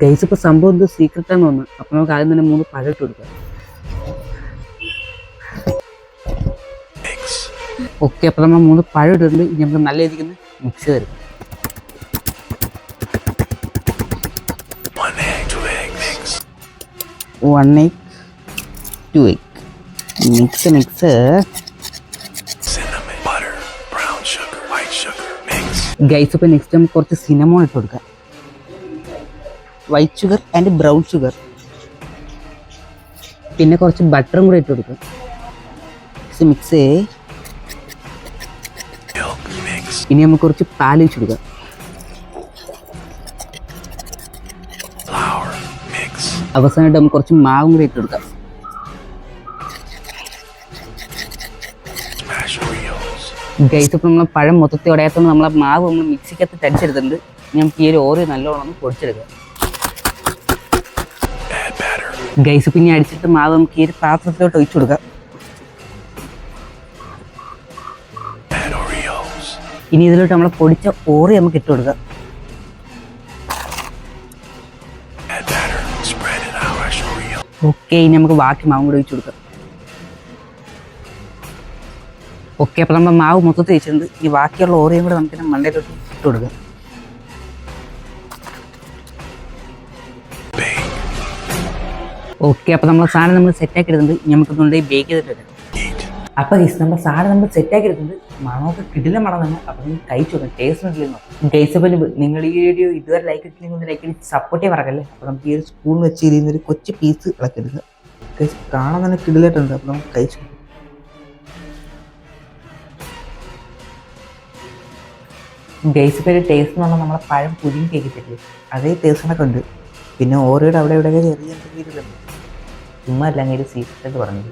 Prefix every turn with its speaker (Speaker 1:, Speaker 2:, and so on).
Speaker 1: Guys ഇപ്പോൾ സംഭവം എന്തോ സീക്രട്ടാണ് വന്ന്. അപ്പോൾ നമുക്ക് ആദ്യം തന്നെ 3 പഴം ഇട്ട് കൊടുക്കാം. ഓക്കെ, അപ്പോൾ നമ്മൾ 3 പഴം ഇട്ടിട്ടുണ്ട്. ഇനി നമുക്ക് നല്ല രീതിക്ക് മിക്സ് തരും. 1 egg 2 egg മിക്സ്. ഗൈസ് ഇപ്പോൾ നെക്സ്റ്റ് നമുക്ക് കുറച്ച് സിനമോൺ ഇട്ട് കൊടുക്കാം. White sugar and brown sugar, പിന്നെ കുറച്ച് ബട്ടറും കൂടെ ഇട്ട് കൊടുക്കാം. മിക്സ്. ഇനി നമുക്ക് കുറച്ച് പാൽ ഒഴിച്ച് കൊടുക്കാം. അവസാനമായിട്ട് നമുക്ക് കുറച്ച് മാവും കൂടെ ഇട്ട് കൊടുക്കാം. ഗൈസ് ഇപ്പോൾ നമ്മൾ പഴം മൊത്തത്തിൽ ഉടയാത്തോണ്ട് നമ്മളെ മാവ് നമ്മൾ മിക്സിക്കകത്ത് തടിച്ചെടുത്തിട്ടുണ്ട്. നമുക്ക് ഈ ഒരു ഓറിയോ നല്ലോണം പൊടിച്ചെടുക്കാം. ഗൈസ് പിന്നെ അടിച്ചിട്ട് മാവ് നമുക്ക് ഈ ഒരു പാത്രത്തിലോട്ട് ഒഴിച്ചു കൊടുക്കാം. ഇനി ഇതിലോട്ട് നമ്മൾ പൊടിച്ച ഓറിയോ നമുക്ക് ഇട്ട് കൊടുക്കാം. ഓക്കെ, ഇനി നമുക്ക് ബാക്കി മാവും കൂടി ഒഴിച്ചു കൊടുക്കാം. ഓക്കെ, അപ്പോൾ നമ്മൾ മാവ് മൊത്തത്തിൽ വെച്ചിട്ടുണ്ട്. ഇനി ബാക്കിയുള്ള ഓറിയും കൂടെ നമുക്ക് മണ്ടയിലോട്ട് ഇട്ട് കൊടുക്കാം. ഓക്കെ, അപ്പോൾ നമ്മൾ സാധനം നമ്മൾ സെറ്റാക്കി എടുത്തിട്ടുണ്ട്. ഇനി നമുക്ക് കൊണ്ടുപോയി ബേക്ക് ചെയ്തിട്ട് വരാം. അപ്പോൾ ഗൈസ് നമ്മൾ സാധനം നമ്മൾ സെറ്റാക്കി എടുത്തിട്ടുണ്ട്. മണമൊക്കെ കിടിലം മണം തന്നെ. അപ്പോൾ നിങ്ങൾ കഴിച്ചു നോക്കാം, ടേസ്റ്റ് ഉണ്ടല്ലോ. ഗൈസ് അപ്പോൾ നിങ്ങൾ ഈ വീഡിയോ ഇതുവരെ ലൈക്ക് ഇട്ടില്ലെങ്കിൽ ലൈക്ക് ചെയ്ത് സപ്പോർട്ട് ചെയ്യാൻ മറക്കല്ലേ. അപ്പോൾ നമുക്ക് ഈ ഒരു സ്പൂൺ വെച്ച് ഇരിക്കുന്ന ഒരു കൊച്ചു പീസ് ഇളക്കി എടുക്കുക. ഗൈസ് കാണാൻ തന്നെ കിടിലായിട്ടുണ്ട്. അപ്പോൾ നമുക്ക് കഴിച്ചു. ഗൈസ് ഇപ്പോൾ ടേസ്റ്റ് എന്ന് പറഞ്ഞാൽ നമ്മളെ പഴം പുരിയും കേൾക്കില്ലേ, അതേ ടേസ്റ്റിനൊക്കെ ഉണ്ട്. പിന്നെ ഓരോയുടെ അവിടെ ഇവിടെയൊക്കെ ചെറിയ എന്തെങ്കിലും ചുമ്മാ അല്ല അങ്ങനെ സീക്രട്ട് പറഞ്ഞത്.